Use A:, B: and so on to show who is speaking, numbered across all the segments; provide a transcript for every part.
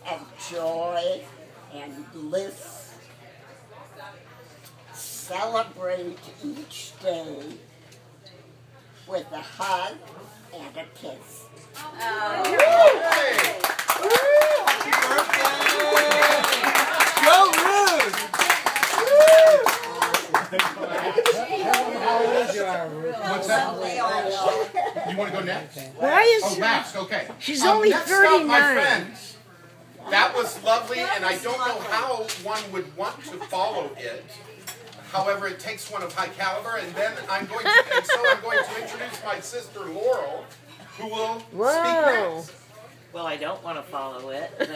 A: and joy and bliss. Celebrate each day with a hug and a kiss.
B: Happy birthday! Go Ruth!
C: How old you are, Ruth?
B: What's that? You want to go next?
D: Why is
B: Oh, last, okay.
D: She's only
B: next
D: 39.
B: Up, my friends. That was lovely, and I don't know how one would want to follow it. However, it takes one of high caliber, and then I'm going to introduce my sister Laurel, who will speak next.
E: Well, I don't want to follow it, but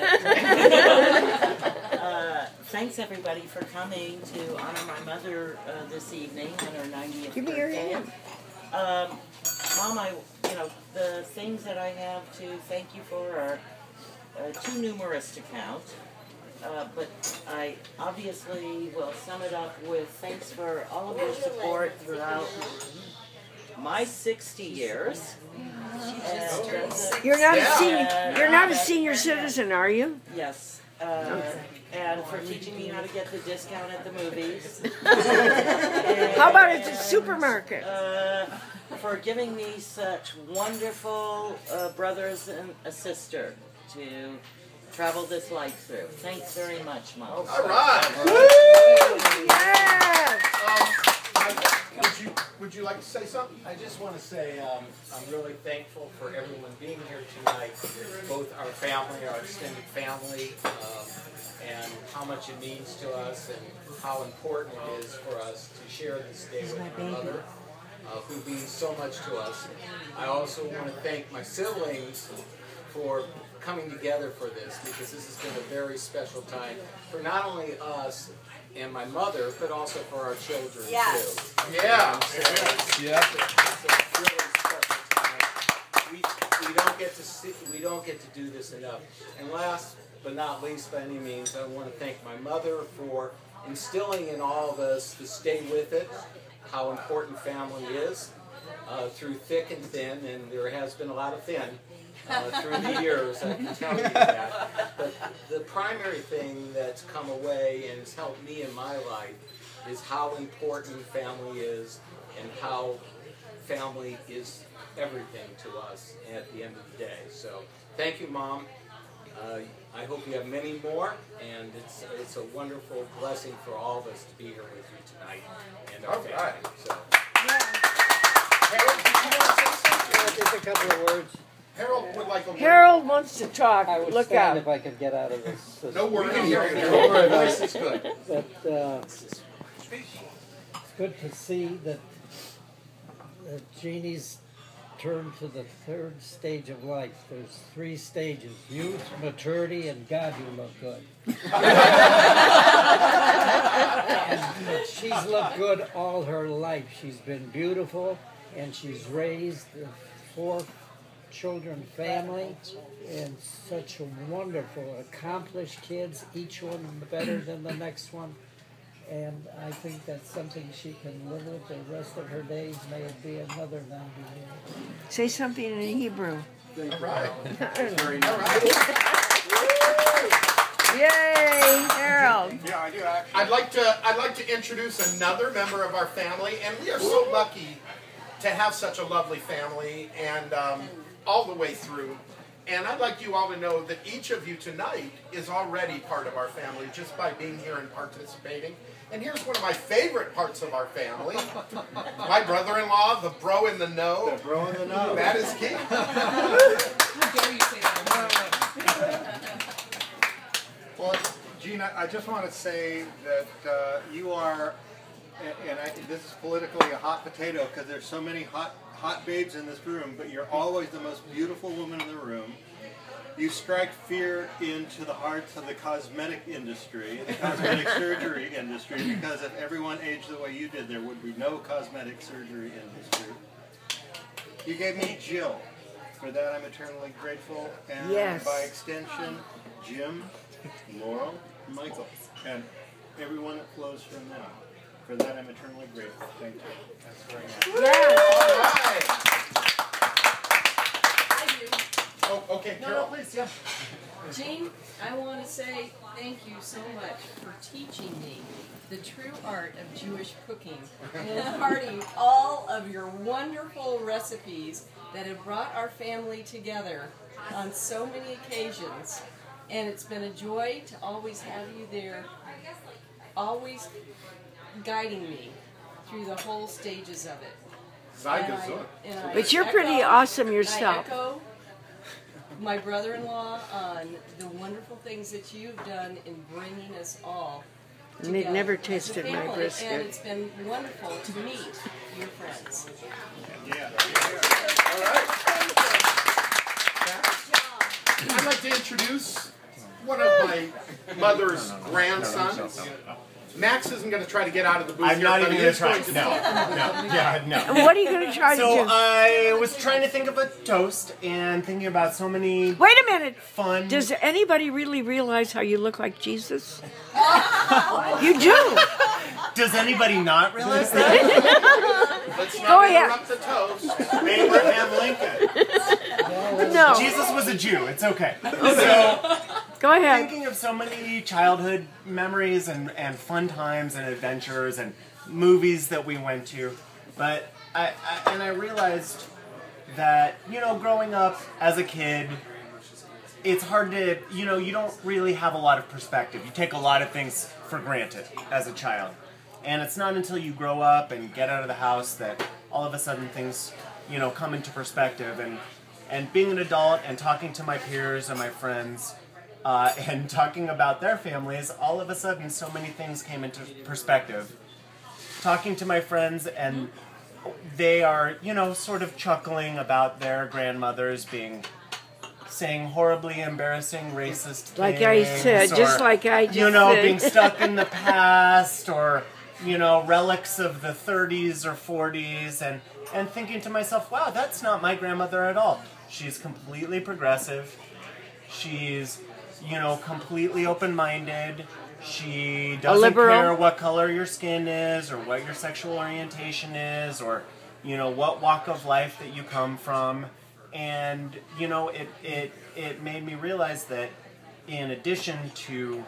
E: thanks everybody for coming to honor my mother this evening on her 90th
D: Give me your
E: birthday.
D: hand.
E: Mom, the things that I have to thank you for are too numerous to count. But I obviously will sum it up with thanks for all of your support throughout my 60 years.
D: You're not a senior. You're not a senior citizen, are you?
E: Yes. And for teaching me how to get the discount at the movies.
D: How about at the supermarket?
E: For giving me such wonderful brothers and a sister to travel this life through. Thanks very much, Mom.
B: All right. Would you like to say something?
C: I just want to say I'm really thankful for everyone being here tonight, both our family, our extended family, and how much it means to us and how important it is for us to share this day with my mother, who means so much to us. I also want to thank my siblings for coming together for this, because this has been a very special time for not only us and my mother, but also for our children too.
B: Yeah.
C: So it's a really special time. We don't get to do this enough. And last but not least by any means, I want to thank my mother for instilling in all of us to stay with it, how important family is, through thick and thin, and there has been a lot of thin through the years, I can tell you that. But the primary thing that's come away and has helped me in my life is how important family is and how family is everything to us at the end of the day. So thank you, Mom. I hope you have many more, and it's a wonderful blessing for all of us to be here with you tonight and our family.
B: Right.
C: So.
B: Harold, did you want to say something?
F: Just a couple of words.
B: Harold would like a
D: Harold wants to talk.
F: I would
D: Look
F: stand
D: out.
F: if I could get out of this.
B: No worries.
F: Don't
B: Your voice is good.
F: But it's good to see that Jeannie's turned to the third stage of life. There's 3 stages: youth, maturity, and God, you look good. And she's looked good all her life. She's been beautiful, and she's raised 4 children family, and such wonderful, accomplished kids, each one better than the next one. And I think that's something she can live with the rest of her days. May it be another 90 years.
D: Say something in Hebrew.
B: All right.
D: Very
B: nice.
D: Yay, Harold.
B: Yeah, I do actually. I'd like to introduce another member of our family, and we are so lucky to have such a lovely family, and all the way through. And I'd like you all to know that each of you tonight is already part of our family just by being here and participating. And here's one of my favorite parts of our family. My brother-in-law, the bro in the know.
F: The bro in the know.
B: That is key.
G: How dare you say that?
H: Well, Jeanne, I just want to say that you are, and this is politically a hot potato because there's so many hot babes in this room, but you're always the most beautiful woman in the room. You strike fear into the hearts of the cosmetic industry, the cosmetic surgery industry, because if everyone aged the way you did, there would be no cosmetic surgery industry. You gave me Jill. For that, I'm eternally grateful. And
D: yes.
H: By extension, Jim, Laurel, Michael, and everyone that flows from them. For that, I'm eternally grateful. Thank you. That's very nice.
D: Yes.
B: All right. Oh, okay,
G: No,
B: Carol.
G: please, yeah.
I: Jeanne, I want to say thank you so much for teaching me the true art of Jewish cooking and imparting all of your wonderful recipes that have brought our family together on so many occasions. And it's been a joy to always have you there, always guiding me through the whole stages of it.
D: But you're pretty awesome
I: I
D: yourself.
I: echo my brother-in-law on the wonderful things that you've done in bringing us all
D: And they've
I: together
D: never
I: as a
D: tasted my
I: family,
D: brisket.
I: And it's been wonderful to meet your friends.
B: All right. I'd like to introduce one of my mother's grandsons. Max isn't going to try to get out of the booth
J: I'm
B: here,
J: not
B: but
J: even
B: he
J: going
B: is
J: to try.
B: going to
J: No, yeah, no.
D: And what are you going to try to
J: So
D: do?
J: I was trying to think of a toast and thinking about so many
D: Wait a minute.
J: fun.
D: Does anybody really realize how you look like Jesus? You do.
J: Does anybody not realize that?
B: Let's
D: Go
B: not
D: ahead.
B: interrupt the toast.
J: Abraham Lincoln.
D: No.
J: Jesus was a Jew. It's okay. So
D: Go ahead.
J: thinking of so many childhood memories and fun times and adventures and movies that we went to, but I realized that, you know, growing up as a kid, it's hard to, you know, you don't really have a lot of perspective. You take a lot of things for granted as a child. And it's not until you grow up and get out of the house that all of a sudden things, you know, come into perspective. And being an adult and talking to my peers and my friends and talking about their families, all of a sudden so many things came into perspective. Talking to my friends, and they are, you know, sort of chuckling about their grandmothers saying horribly embarrassing racist things.
D: Like I said, just like I just
J: you know,
D: said.
J: being stuck in the past, or, you know, relics of the 30s or 40s, and thinking to myself, wow, that's not my grandmother at all. She's completely progressive. She's, you know, completely open-minded. She doesn't
D: liberal.
J: care what color your skin is, or what your sexual orientation is, or, you know, what walk of life that you come from. And, you know, it made me realize that in addition to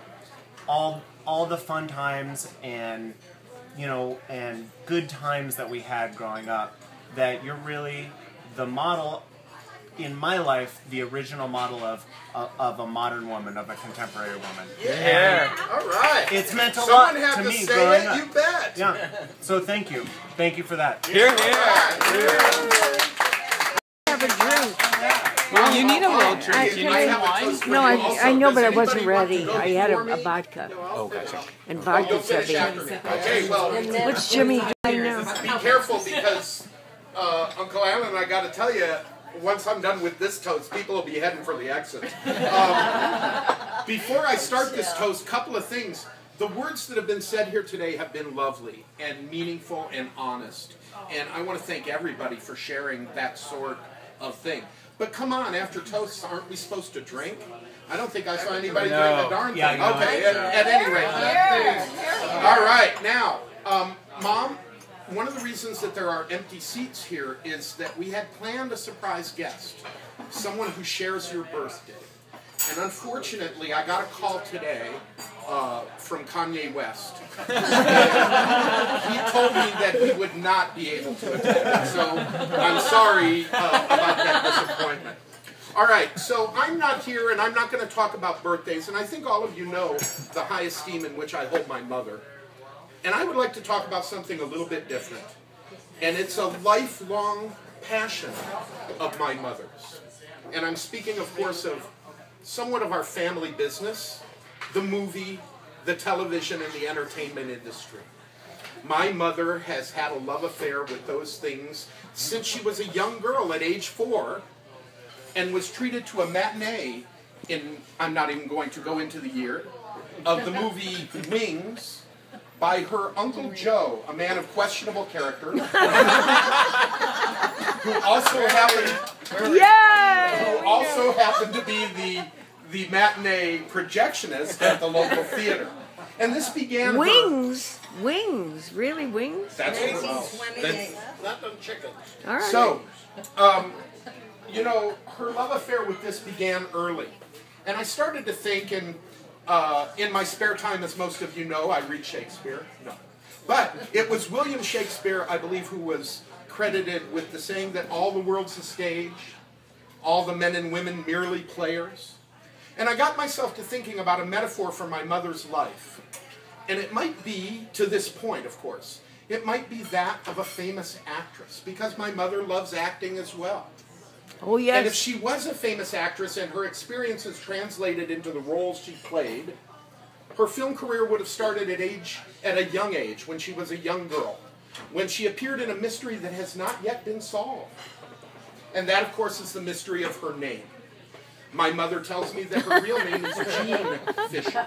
J: all the fun times and, you know, and good times that we had growing up, that you're really the model in my life, the original model of a modern woman, of a contemporary woman.
B: Yeah. All right.
J: It's meant a
B: Someone
J: lot
B: had
J: to
B: to
J: me
B: say
J: growing
B: it,
J: up.
B: you bet.
J: Yeah. So thank you. Thank you for that.
B: Here,
D: Have a drink.
G: Well, you need a little
D: I-
G: drink. You
D: can
G: need
D: I-
G: some wine.
D: No, I know, but I wasn't ready.
B: want to go
D: I had
B: before me?
D: a vodka.
B: Oh, gotcha.
D: And
B: You'll
D: vodka's
B: finish
D: heavy.
B: after me. Okay, well,
D: What's Jimmy doing now?
B: be careful because Uncle Alan, I got to tell you, once I'm done with this toast, people will be heading for the exit. Before I start this toast, couple of things. The words that have been said here today have been lovely and meaningful and honest. And I want to thank everybody for sharing that sort of thing. But come on, after toasts, aren't we supposed to drink? I don't think I saw anybody drink a darn thing.
J: Yeah, no.
B: Okay, at any rate. All right, now, Mom, one of the reasons that there are empty seats here is that we had planned a surprise guest, someone who shares your birthday. And unfortunately, I got a call today from Kanye West. He told me that he would not be able to attend, so I'm sorry about that disappointment. All right, so I'm not here, and I'm not going to talk about birthdays, and I think all of you know the high esteem in which I hold my mother. And I would like to talk about something a little bit different, and it's a lifelong passion of my mother's. And I'm speaking, of course, of somewhat of our family business, the movie, the television, and the entertainment industry. My mother has had a love affair with those things since she was a young girl at age 4 and was treated to a matinee in, I'm not even going to go into the year, of the movie Wings by her Uncle Joe, a man of questionable character, who also happened to be the matinee projectionist at the local theater. And this began
D: Wings? Wings? Really, wings?
B: That's what it's not on chickens.
D: All right.
B: So, you know, her love affair with this began early. And I started to think, in my spare time, as most of you know, I read Shakespeare. No. But it was William Shakespeare, I believe, who was credited with the saying that all the world's a stage, all the men and women merely players. And I got myself to thinking about a metaphor for my mother's life. And it might be, to this point, of course, it might be that of a famous actress, because my mother loves acting as well.
D: Oh, yes.
B: And if she was a famous actress and her experiences translated into the roles she played, her film career would have started at a young age, when she was a young girl, when she appeared in a mystery that has not yet been solved. And that, of course, is the mystery of her name. My mother tells me that her real name is Jeanne Fisher.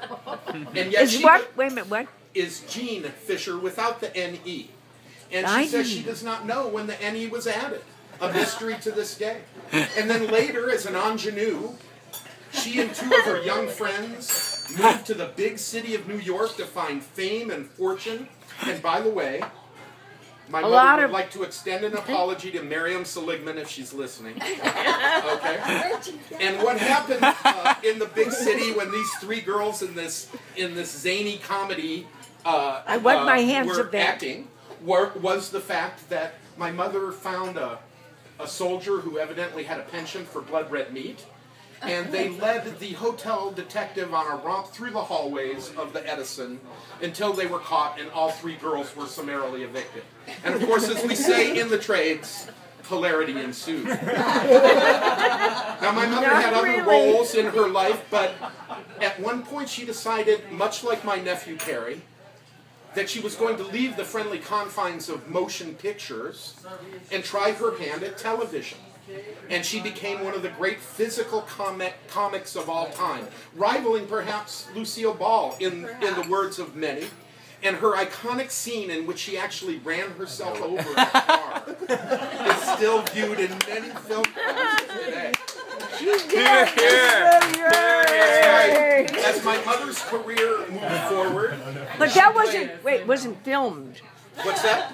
B: And yet
D: Wait a minute, what?
B: Is Jeanne Fisher without the N-E. And she says she does not know when the N-E was added. A mystery to this day. And then later, as an ingenue, she and two of her young friends moved to the big city of New York to find fame and fortune. And by the way, my mother would like to extend an apology to Miriam Seligman if she's listening. Okay? And what happened in the big city when these three girls in this zany comedy were acting was the fact that my mother found a soldier who evidently had a penchant for blood red meat, and they led the hotel detective on a romp through the hallways of the Edison until they were caught and all three girls were summarily evicted. And of course, as we say in the trades, hilarity ensued. Now, my mother had other roles in her life, but at one point she decided, much like my nephew Terry, that she was going to leave the friendly confines of motion pictures and try her hand at television. And she became one of the great physical comics of all time, rivaling perhaps Lucille Ball in the words of many. And her iconic scene in which she actually ran herself over in a car is still viewed in many film classics today. As my mother's career moved forward.
D: But that wasn't filmed.
B: What's that?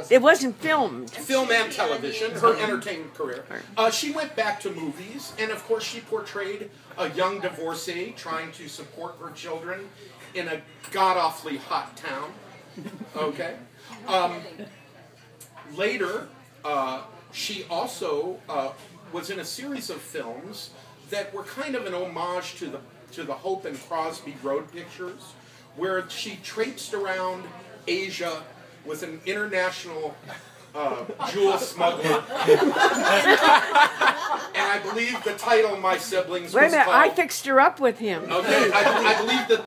D: It wasn't filmed.
B: Film and television, her entertainment career. She went back to movies, and of course she portrayed a young divorcee trying to support her children in a god-awfully hot town. Okay? Later, she also was in a series of films that were kind of an homage to the Hope and Crosby Road pictures, where she traipsed around Asia with an international jewel smuggler. And I believe the title My Siblings was
D: Wait a minute,
B: called...
D: I fixed her up with him.
B: Okay, I believe that